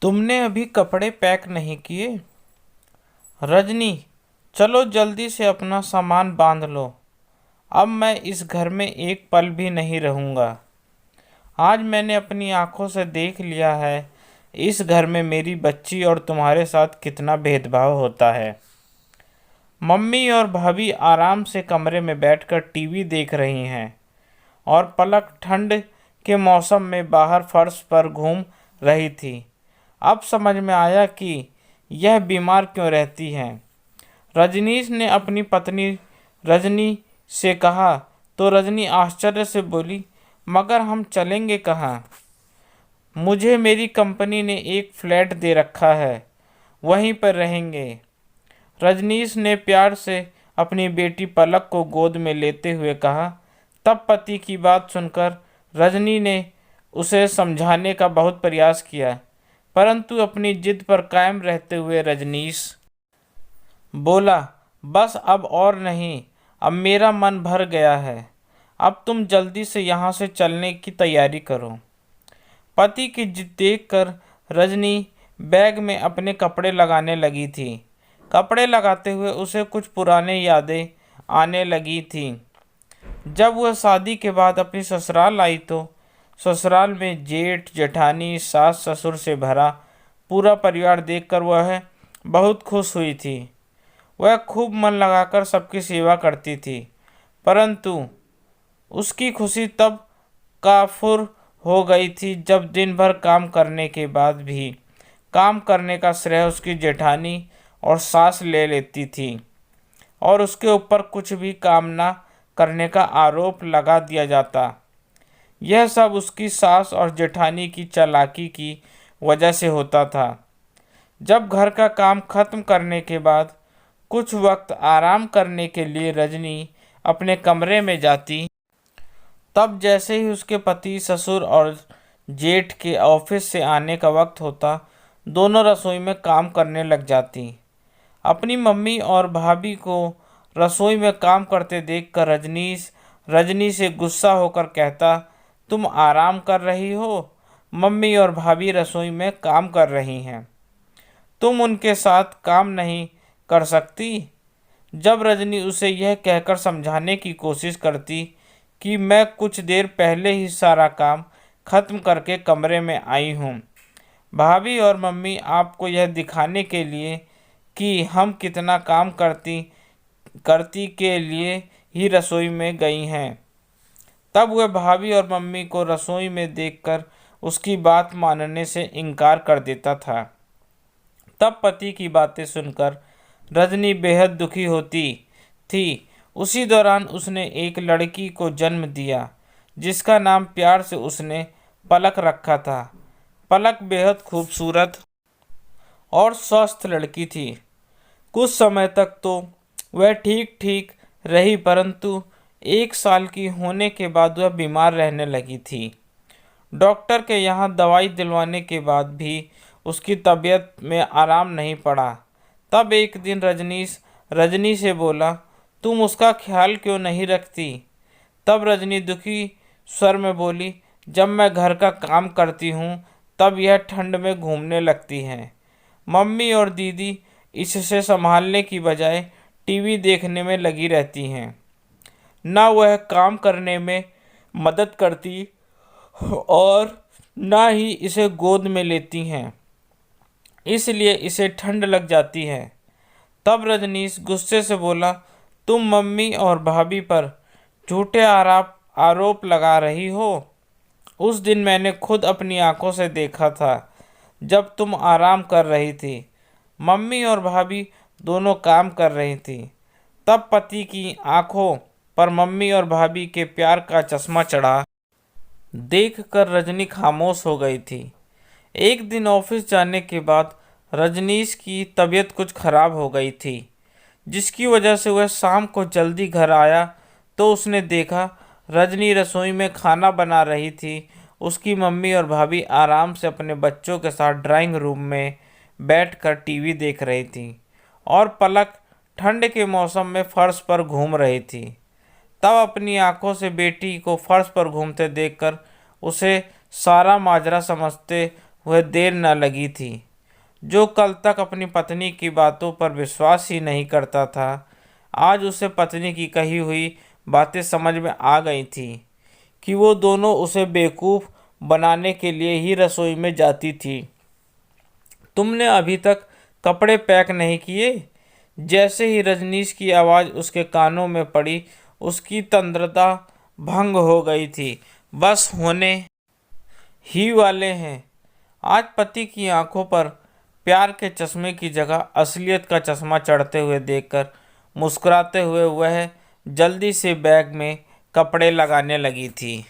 तुमने अभी कपड़े पैक नहीं किए? रजनी, चलो जल्दी से अपना सामान बांध लो। अब मैं इस घर में एक पल भी नहीं रहूँगा। आज मैंने अपनी आंखों से देख लिया है इस घर में मेरी बच्ची और तुम्हारे साथ कितना भेदभाव होता है। मम्मी और भाभी आराम से कमरे में बैठकर टीवी देख रही हैं और पलक ठंड के मौसम में बाहर फर्श पर घूम रही थी। अब समझ में आया कि यह बीमार क्यों रहती हैं। रजनीश ने अपनी पत्नी रजनी से कहा तो रजनी आश्चर्य से बोली, मगर हम चलेंगे कहाँ? मुझे मेरी कंपनी ने एक फ्लैट दे रखा है, वहीं पर रहेंगे। रजनीश ने प्यार से अपनी बेटी पलक को गोद में लेते हुए कहा। तब पति की बात सुनकर रजनी ने उसे समझाने का बहुत प्रयास किया, परंतु अपनी जिद पर कायम रहते हुए रजनीश बोला, बस अब और नहीं, अब मेरा मन भर गया है। अब तुम जल्दी से यहाँ से चलने की तैयारी करो। पति की जिद देखकर रजनी बैग में अपने कपड़े लगाने लगी थी। कपड़े लगाते हुए उसे कुछ पुराने यादें आने लगी थी। जब वह शादी के बाद अपनी ससुराल आई तो ससुराल में जेठ जेठानी सास ससुर से भरा पूरा परिवार देखकर वह बहुत खुश हुई थी। वह खूब मन लगाकर सबकी सेवा करती थी, परंतु उसकी खुशी तब काफुर हो गई थी जब दिन भर काम करने के बाद भी काम करने का श्रेय उसकी जेठानी और सास ले लेती थी और उसके ऊपर कुछ भी काम ना करने का आरोप लगा दिया जाता। यह सब उसकी सास और जेठानी की चालाकी की वजह से होता था। जब घर का काम खत्म करने के बाद कुछ वक्त आराम करने के लिए रजनी अपने कमरे में जाती, तब जैसे ही उसके पति ससुर और जेठ के ऑफिस से आने का वक्त होता, दोनों रसोई में काम करने लग जाती। अपनी मम्मी और भाभी को रसोई में काम करते देखकर रजनी से गुस्सा होकर कहता, तुम आराम कर रही हो, मम्मी और भाभी रसोई में काम कर रही हैं, तुम उनके साथ काम नहीं कर सकती। जब रजनी उसे यह कहकर समझाने की कोशिश करती कि मैं कुछ देर पहले ही सारा काम खत्म करके कमरे में आई हूँ, भाभी और मम्मी आपको यह दिखाने के लिए कि हम कितना काम करती के लिए ही रसोई में गई हैं, तब वह भाभी और मम्मी को रसोई में देखकर उसकी बात मानने से इनकार कर देता था। तब पति की बातें सुनकर रजनी बेहद दुखी होती थी। उसी दौरान उसने एक लड़की को जन्म दिया जिसका नाम प्यार से उसने पलक रखा था। पलक बेहद खूबसूरत और स्वस्थ लड़की थी। कुछ समय तक तो वह ठीक ठीक रही, परंतु 1 साल की होने के बाद वह बीमार रहने लगी थी। डॉक्टर के यहाँ दवाई दिलवाने के बाद भी उसकी तबीयत में आराम नहीं पड़ा। तब एक दिन रजनी से बोला, तुम उसका ख्याल क्यों नहीं रखती? तब रजनी दुखी स्वर में बोली, जब मैं घर का काम करती हूँ तब यह ठंड में घूमने लगती हैं। मम्मी और दीदी इससे संभालने की बजाय टीवी देखने में लगी रहती हैं। ना वह काम करने में मदद करती और ना ही इसे गोद में लेती हैं, इसलिए इसे ठंड लग जाती है। तब रजनीश गुस्से से बोला, तुम मम्मी और भाभी पर झूठे आरोप लगा रही हो। उस दिन मैंने खुद अपनी आंखों से देखा था जब तुम आराम कर रही थी, मम्मी और भाभी दोनों काम कर रही थी। तब पति की आंखों पर मम्मी और भाभी के प्यार का चश्मा चढ़ा देखकर रजनी खामोश हो गई थी। एक दिन ऑफिस जाने के बाद रजनीश की तबीयत कुछ खराब हो गई थी, जिसकी वजह से वह शाम को जल्दी घर आया तो उसने देखा रजनी रसोई में खाना बना रही थी। उसकी मम्मी और भाभी आराम से अपने बच्चों के साथ ड्राइंग रूम में बैठकर टीवी देख रही थी और पलक ठंड के मौसम में फर्श पर घूम रही थी। तब अपनी आंखों से बेटी को फर्श पर घूमते देखकर उसे सारा माजरा समझते वह देर न लगी थी। जो कल तक अपनी पत्नी की बातों पर विश्वास ही नहीं करता था, आज उसे पत्नी की कही हुई बातें समझ में आ गई थी कि वो दोनों उसे बेवकूफ़ बनाने के लिए ही रसोई में जाती थी। तुमने अभी तक कपड़े पैक नहीं किए? जैसे ही रजनीश की आवाज़ उसके कानों में पड़ी, उसकी तंद्रता भंग हो गई थी। बस होने ही वाले हैं। आज पति की आंखों पर प्यार के चश्मे की जगह असलियत का चश्मा चढ़ते हुए देखकर मुस्कुराते हुए वह जल्दी से बैग में कपड़े लगाने लगी थी।